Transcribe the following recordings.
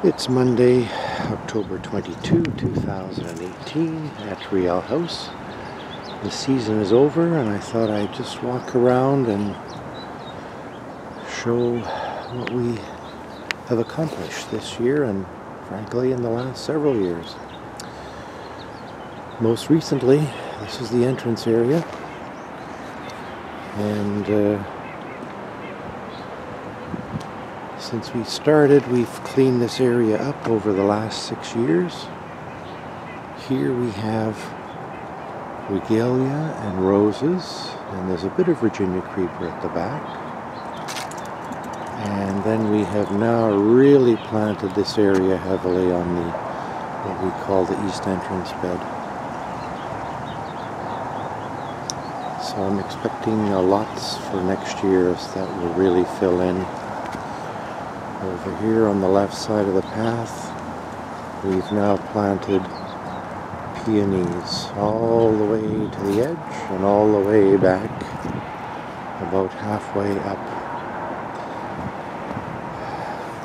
It's Monday, October 22, 2018 at Riel House. The season is over and I thought I'd just walk around and show what we have accomplished this year and frankly in the last several years. Most recently, this is the entrance area, and since we started, we've cleaned this area up over the last 6 years. Here we have regalia and roses, and there's a bit of Virginia creeper at the back. And then we have now really planted this area heavily on the what we call the east entrance bed. So I'm expecting lots for next year that will really fill in. Over here on the left side of the path, we've now planted peonies all the way to the edge and all the way back, about halfway up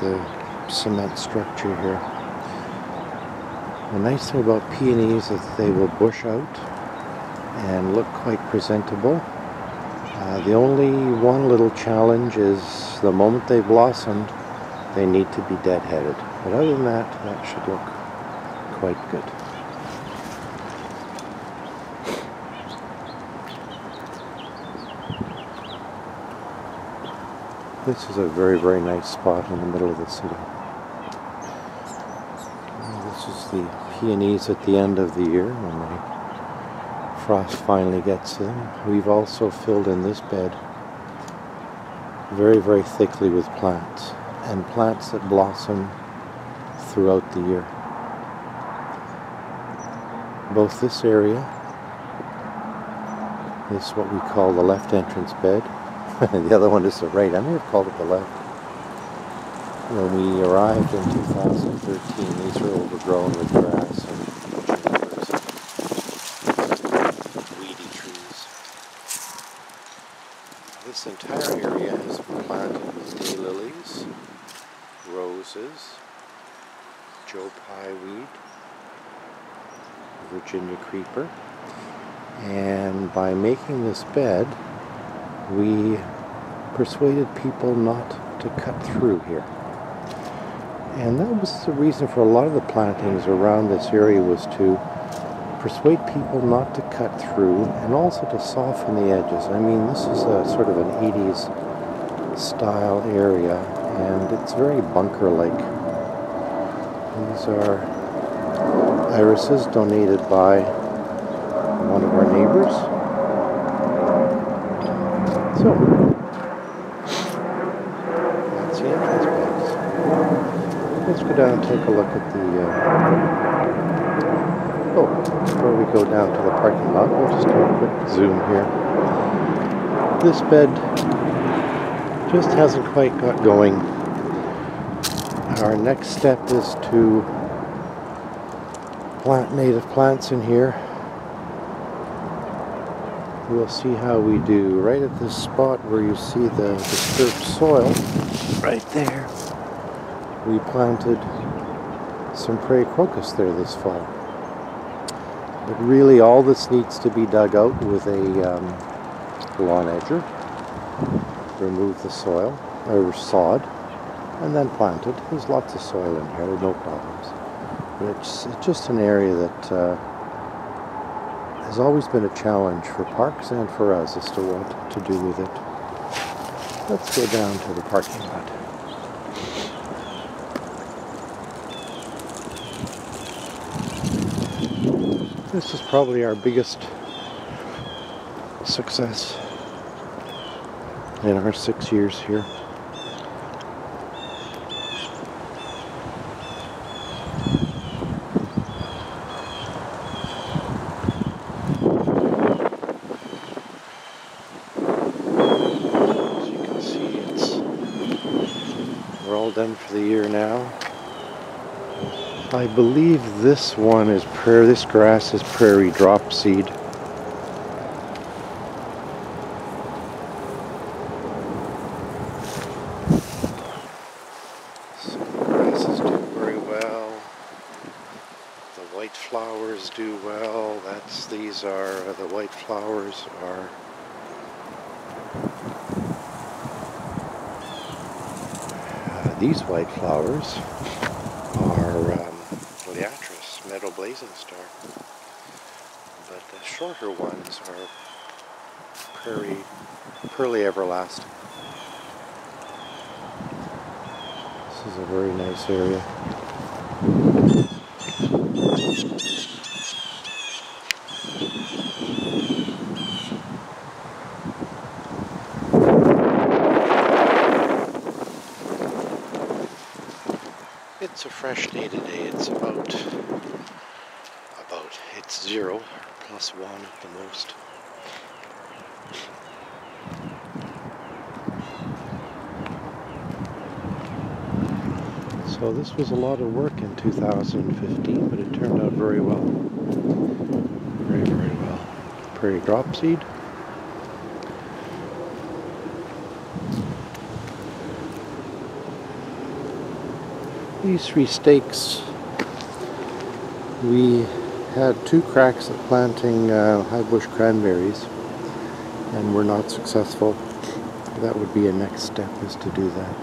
the cement structure here. The nice thing about peonies is that they will bush out and look quite presentable. The only one little challenge is the moment they blossomed, they need to be dead-headed. But other than that, that should look quite good. This is a very, very nice spot in the middle of the city. This is the peonies at the end of the year when the frost finally gets to them. We've also filled in this bed very, very thickly with plants, and plants that blossom throughout the year. Both this area, this is what we call the left entrance bed, the other one is the right. I may have called it the left. When we arrived in 2013, these were overgrown with grass and weedy trees. This entire area has been planted with daylilies, roses, Joe Pye weed, Virginia creeper, and by making this bed, we persuaded people not to cut through here. And that was the reason for a lot of the plantings around this area, was to persuade people not to cut through and also to soften the edges. I mean, this is a sort of an 80s style area, and it's very bunker-like. These are irises donated by one of our neighbors. So, that's the entrance beds. Let's go down and take a look at before we go down to the parking lot, we'll just do a quick zoom here. This bed just hasn't quite got going. Our next step is to plant native plants in here. We'll see how we do. Right at this spot where you see the disturbed soil, right there, we planted some prairie crocus there this fall. But really all this needs to be dug out with a lawn edger, remove the soil, or sod, and then planted. There's lots of soil in here, no problems. But it's just an area that has always been a challenge for parks and for us as to what to do with it. Let's go down to the parking lot. This is probably our biggest success in our 6 years here. Done for the year now. I believe this one is this grass is prairie drop seed. So the grass is doing very white flowers do well. These are the white flowers are these white flowers are Liatris, meadow blazing star. But the shorter ones are pearly everlasting. This is a very nice area. It's a fresh day today. It's it's 0 plus 1 at the most. So this was a lot of work in 2015, but it turned out very well. Very, very well. Prairie drop seed. These 3 stakes, we had 2 cracks at planting high bush cranberries and were not successful. That would be a next step, is to do that.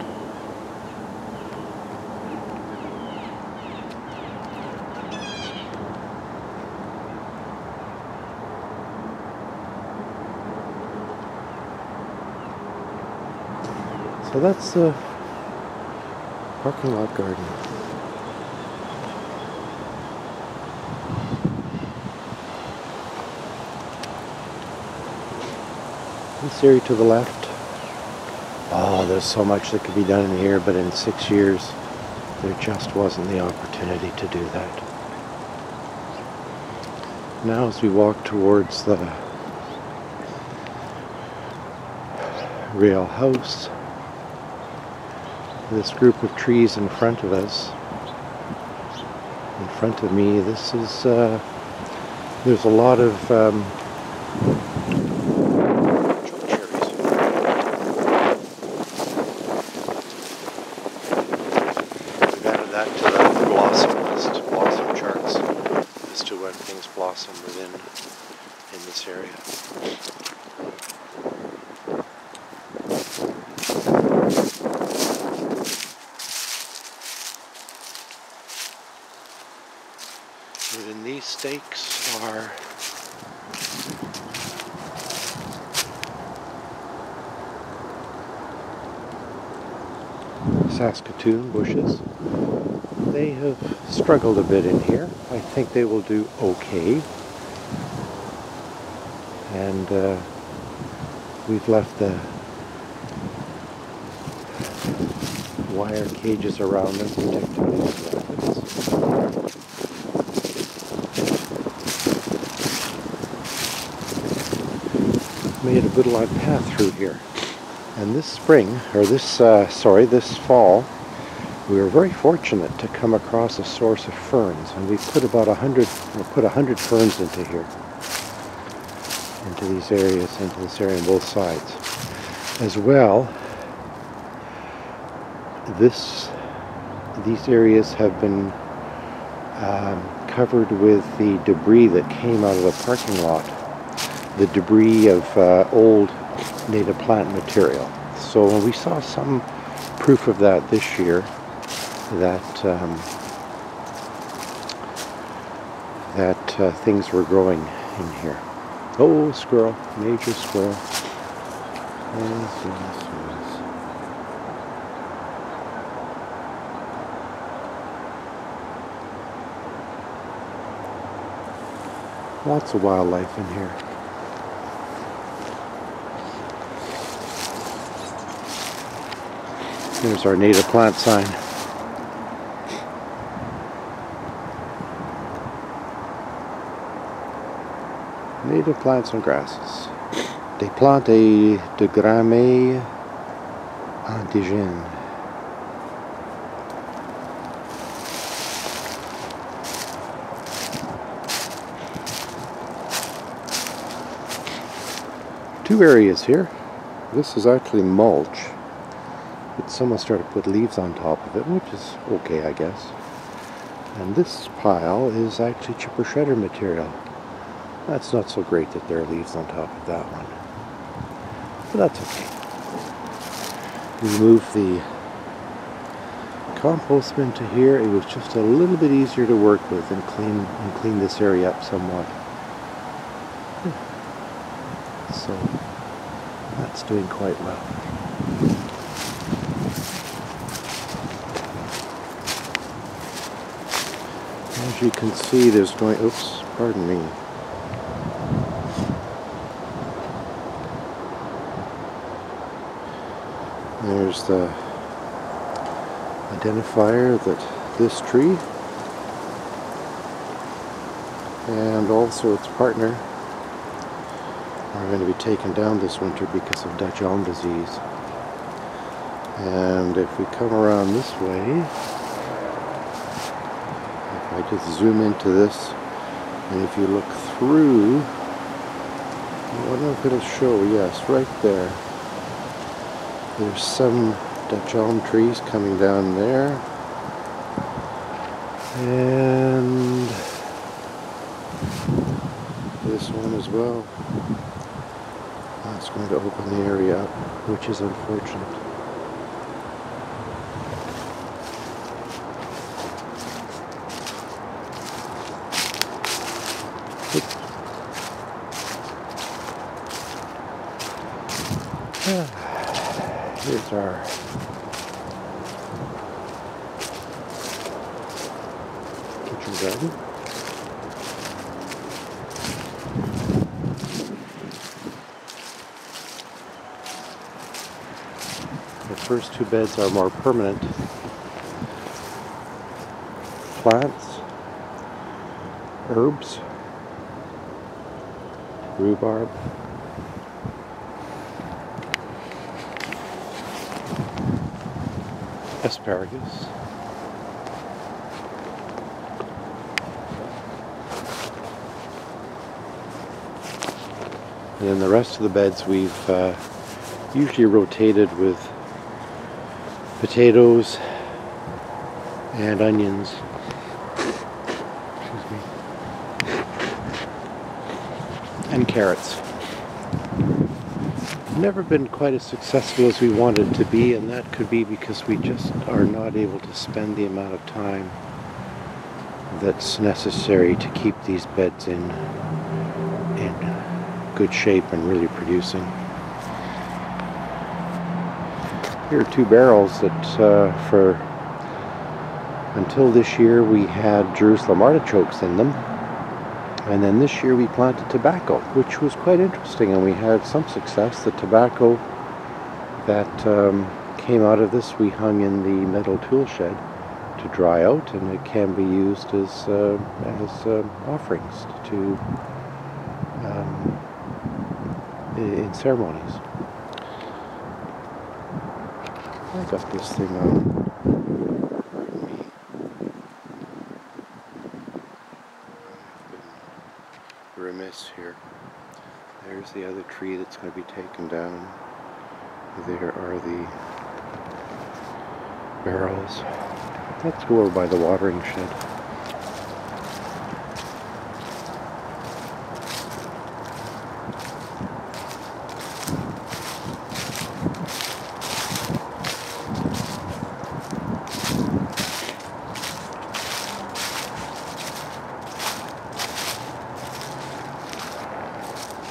So that's the parking lot garden. This area to the left. Oh, there's so much that could be done in here, but in 6 years there just wasn't the opportunity to do that. Now as we walk towards the rail house, this group of trees in front of us, in front of me, this is, there's a lot of blossom charts as to when things blossom in this area. Within these stakes are Saskatoon bushes. They have struggled a bit in here. I think they will do okay. And we've left the wire cages around them protecting these rabbits. Made a good long path through here. And this spring, or this fall, we were very fortunate to come across a source of ferns, and we put about 100 ferns into here, into this area on both sides. As well, these areas have been covered with the debris that came out of the parking lot, the debris of old native plant material. So we saw some proof of that this year, that things were growing in here. Oh, squirrel, major squirrel. Yes, yes, yes. Lots of wildlife in here. There's our native plant sign. Native plants and grasses. Des plantes et de grammaires indigènes. Two areas here. This is actually mulch, but someone started to put leaves on top of it, which is okay, I guess. And this pile is actually chipper shredder material. That's not so great that there are leaves on top of that one. But that's okay. We moved the compost bin to here. It was just a little bit easier to work with and clean this area up somewhat. So that's doing quite well. As you can see, there's going, oops, pardon me. There's the identifier that this tree and also its partner are going to be taken down this winter because of Dutch elm disease. And if we come around this way, if I just zoom into this, and if you look through, I don't know if it'll show, yes, right there. There's some Dutch elm trees coming down there. And this one as well. That's going to open the area up, which is unfortunate. Here's our kitchen garden. The first two beds are more permanent plants, herbs, rhubarb, asparagus, and then the rest of the beds we've usually rotated with potatoes and onions. Excuse me. And carrots. Never been quite as successful as we wanted to be, and that could be because we just are not able to spend the amount of time that's necessary to keep these beds in good shape and really producing. Here are two barrels that until this year we had Jerusalem artichokes in them, and then this year we planted tobacco, which was quite interesting, and we had some success. The tobacco that came out of this we hung in the metal tool shed to dry out, and it can be used as offerings to in ceremonies. I got this thing on. Pardon me. I've been remiss here. There's the other tree that's going to be taken down. There are the barrels. Let's go over by the watering shed.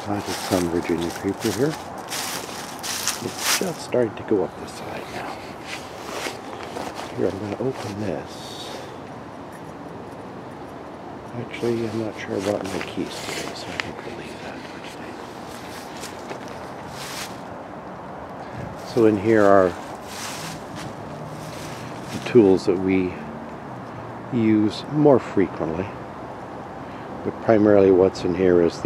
Planted some Virginia creeper here. It's just starting to go up this side now. Here, I'm going to open this. Actually, I'm not sure about my keys today, so I think we'll leave that for today. So in here are the tools that we use more frequently. But primarily what's in here is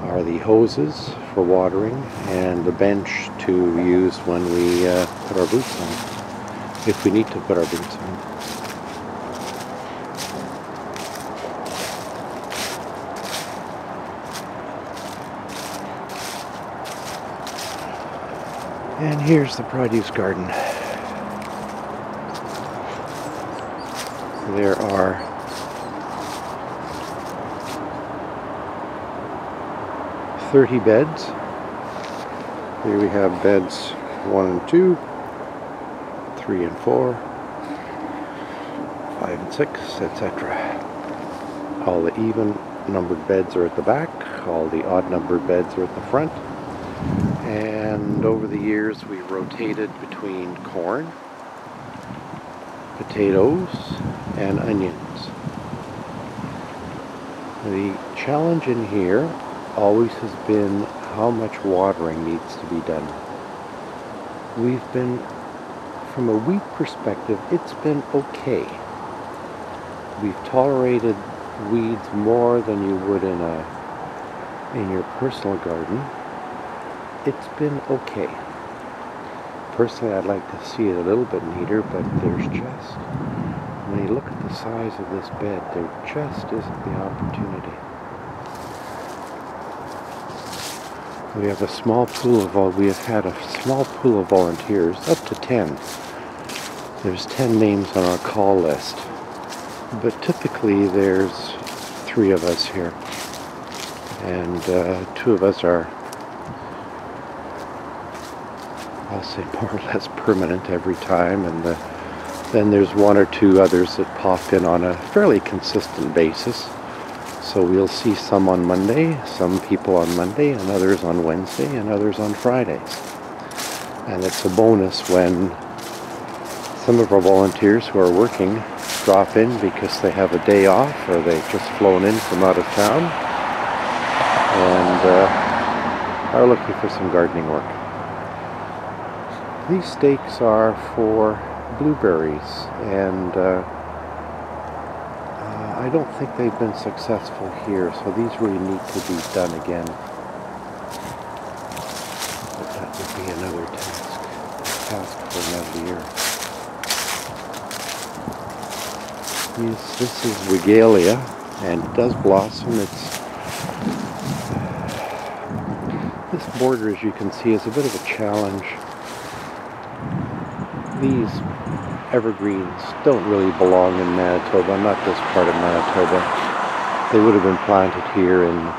are the hoses for watering and the bench to use when we put our boots on, if we need to put our boots on. And here's the produce garden. There are 30 beds. Here we have beds 1 and 2, 3 and 4, 5 and 6, etc. All the even numbered beds are at the back, all the odd numbered beds are at the front. And over the years we rotated between corn, potatoes, and onions. The challenge in here always has been how much watering needs to be done. We've been, from a wheat perspective, it's been okay. We've tolerated weeds more than you would in your personal garden. It's been okay. Personally, I'd like to see it a little bit neater, but there's just, when you look at the size of this bed, there just isn't the opportunity. We have a small pool of volunteers, up to 10. There's 10 names on our call list, but typically there's 3 of us here, and 2 of us are, I'll say, more or less permanent every time, and then there's 1 or 2 others that pop in on a fairly consistent basis. So we'll see some on Monday, some people on Monday, and others on Wednesday, and others on Fridays. And it's a bonus when some of our volunteers who are working drop in because they have a day off or they've just flown in from out of town and are looking for some gardening work. These stakes are for blueberries, and I don't think they've been successful here, so these really need to be done again. But that would be another task for another year. This is regalia, and it does blossom. This border, as you can see, is a bit of a challenge. These evergreens don't really belong in Manitoba, not this part of Manitoba. They would have been planted here in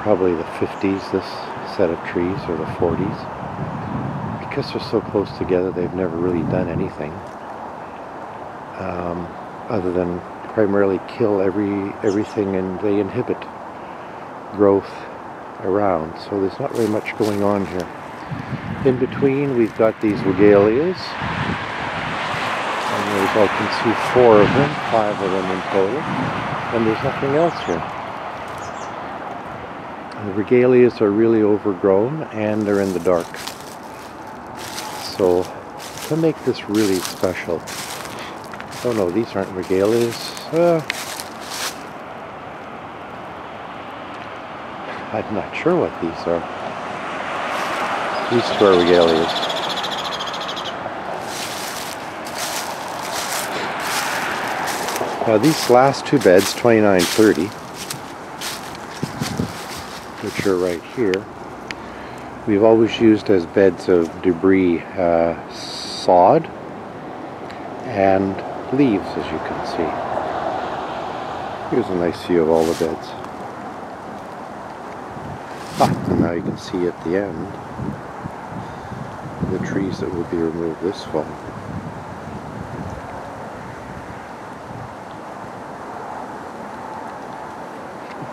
probably the 50s, this set of trees, or the 40s. Because they're so close together, they've never really done anything other than primarily kill everything, and they inhibit growth around. So there's not very much going on here. In between, we've got these regalias. And there's, I can see 4 of them, 5 of them in total, and there's nothing else here. The regalias are really overgrown and they're in the dark. So to make this really special, oh no, these aren't regalias. I'm not sure what these are. These 2 are regalias. Now these last 2 beds, 29-30, which are right here, we've always used as beds of debris, sod and leaves, as you can see. Here's a nice view of all the beds. And now you can see at the end the trees that will be removed this fall.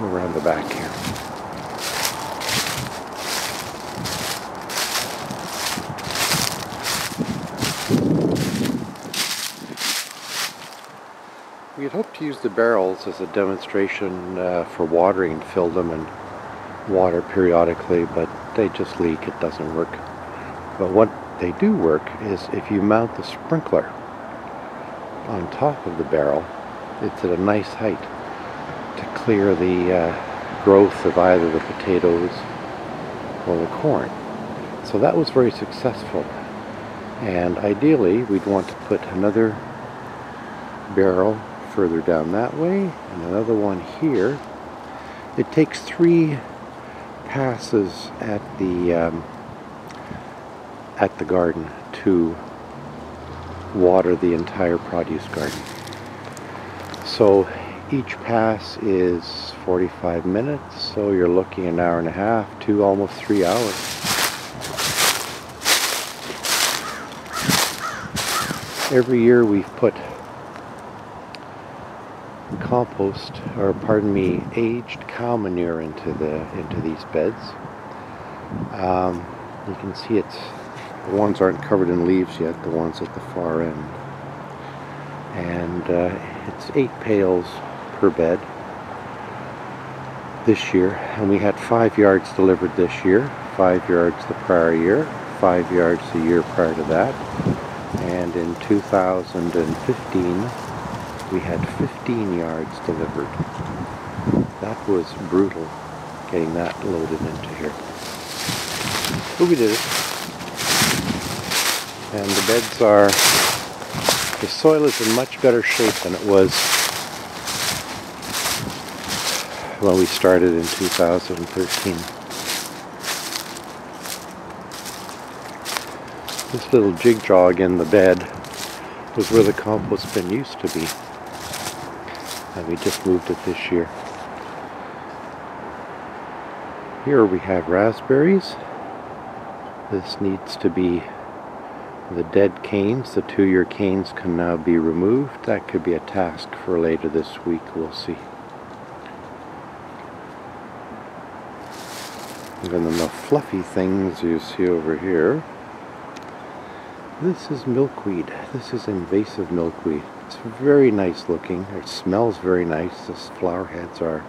Around the back here. We had hoped to use the barrels as a demonstration for watering and fill them and water periodically, but they just leak. It doesn't work. But what they do work is if you mount the sprinkler on top of the barrel, it's at a nice height to clear the growth of either the potatoes or the corn. So that was very successful. And ideally, we'd want to put another barrel further down that way and another one here. It takes 3 passes at the garden to water the entire produce garden. So each pass is 45 minutes, so you're looking an hour and a half to almost 3 hours. Every year we've put compost, or pardon me, aged cow manure into these beds. You can see the ones aren't covered in leaves yet, the ones at the far end. And it's 8 pails per bed this year, and we had 5 yards delivered this year, 5 yards the prior year, 5 yards the year prior to that, and in 2015 we had 15 yards delivered. That was brutal, getting that loaded into here. But we did it. And the beds the soil is in much better shape than it was when we started in 2013. This little jig jog in the bed was where the compost bin used to be, and we just moved it this year. Here we have raspberries. This needs to be the dead canes. The 2-year canes can now be removed. That could be a task for later this week, we'll see. And then the fluffy things you see over here. This is milkweed. This is invasive milkweed. It's very nice looking. It smells very nice. The flower heads are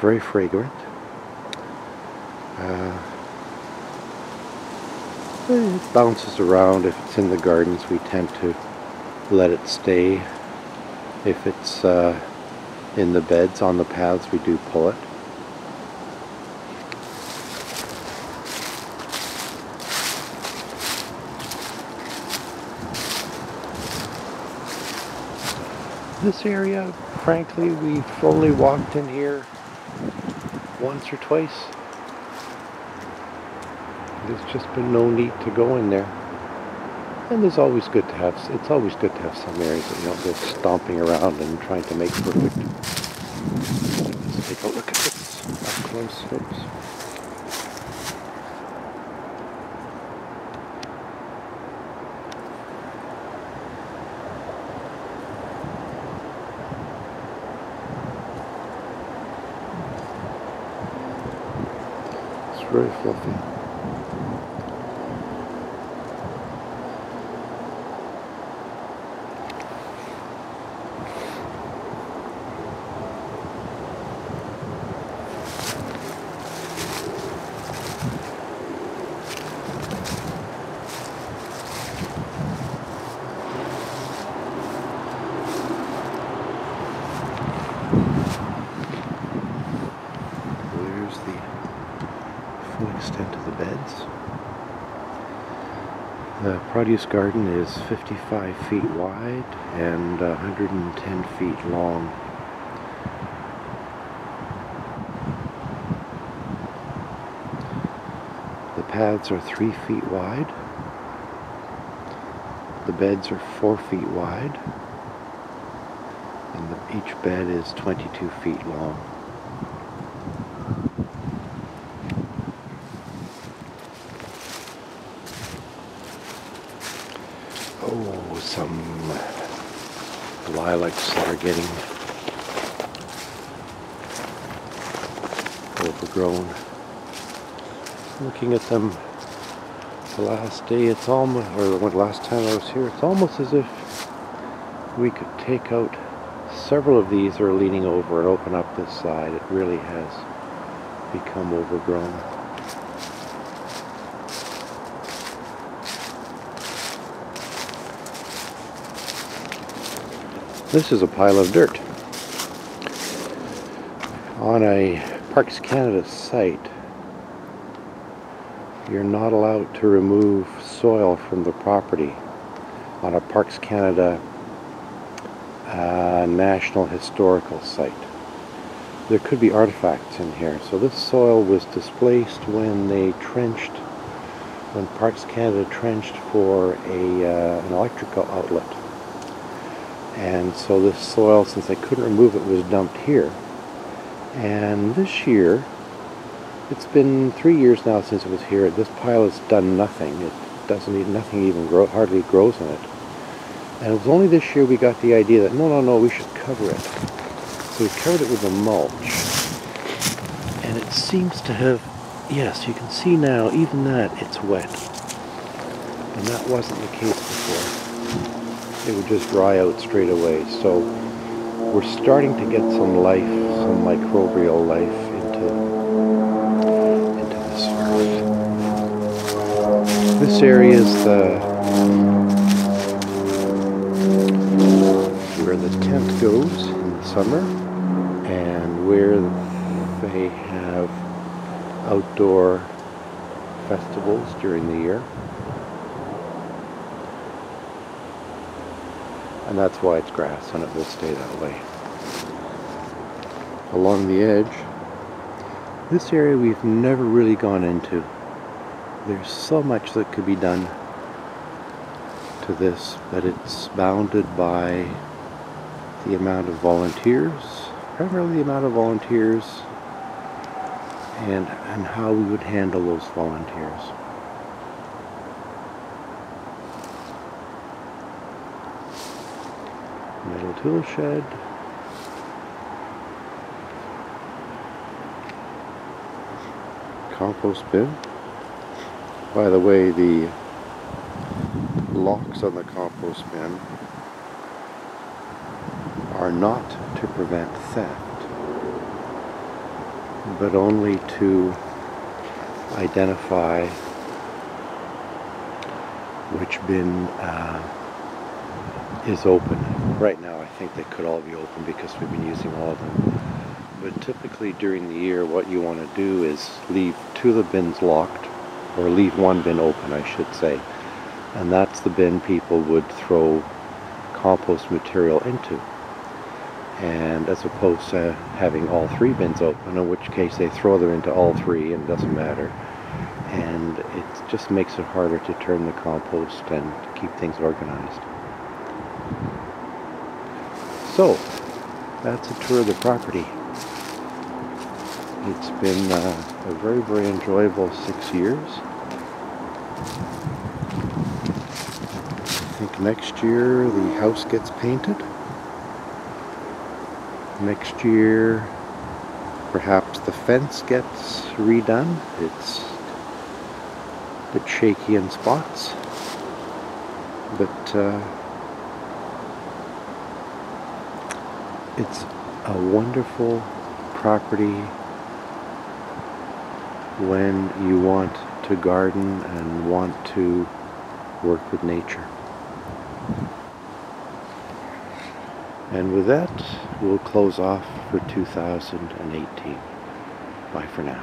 very fragrant. It bounces around. If it's in the gardens, we tend to let it stay. If it's in the beds, on the paths, we do pull it. This area, frankly, we've only walked in here once or twice. There's just been no need to go in there. And it's always good to have some areas that you don't go stomping around and trying to make perfect. Let's take a look at this up close, folks. It's very fluffy. Extent of the beds. The produce garden is 55 feet wide and 110 feet long. The paths are 3 feet wide. The beds are 4 feet wide, and each bed is 22 feet long. Oh, some lilacs that are getting overgrown. Looking at them the last day, it's almost, or the last time I was here, it's almost as if we could take out several of these that are leaning over and open up this side. It really has become overgrown. This is a pile of dirt. On a Parks Canada site, you're not allowed to remove soil from the property on a Parks Canada National Historical Site. There could be artifacts in here. So this soil was displaced when Parks Canada trenched for an electrical outlet. And so this soil, since I couldn't remove it, was dumped here. And this year, it's been 3 years now since it was here. This pile has done nothing. It doesn't even, nothing even hardly grows in it. And it was only this year we got the idea that no, we should cover it. So we covered it with a mulch. And it seems to have, yes, you can see now, even that, it's wet. And that wasn't the case before. It would just dry out straight away. So we're starting to get some life, some microbial life into this earth. This area is where the tent goes in the summer, and where they have outdoor festivals during the year. And that's why it's grass, and it will stay that way. Along the edge, this area we've never really gone into. There's so much that could be done to this, but it's bounded by the amount of volunteers, primarily the amount of volunteers, and how we would handle those volunteers. Metal tool shed. Compost bin. By the way, the locks on the compost bin are not to prevent theft, but only to identify which bin is open. Right now I think they could all be open because we've been using all of them. But typically during the year what you want to do is leave 2 of the bins locked, or leave 1 bin open I should say. And that's the bin people would throw compost material into. And as opposed to having all 3 bins open, in which case they throw them into all 3 and it doesn't matter. And it just makes it harder to turn the compost and keep things organized. So, that's a tour of the property. It's been a very, very enjoyable 6 years. I think next year the house gets painted. Next year, perhaps the fence gets redone. It's a bit shaky in spots, but it's a wonderful property when you want to garden and want to work with nature. And with that, we'll close off for 2018. Bye for now.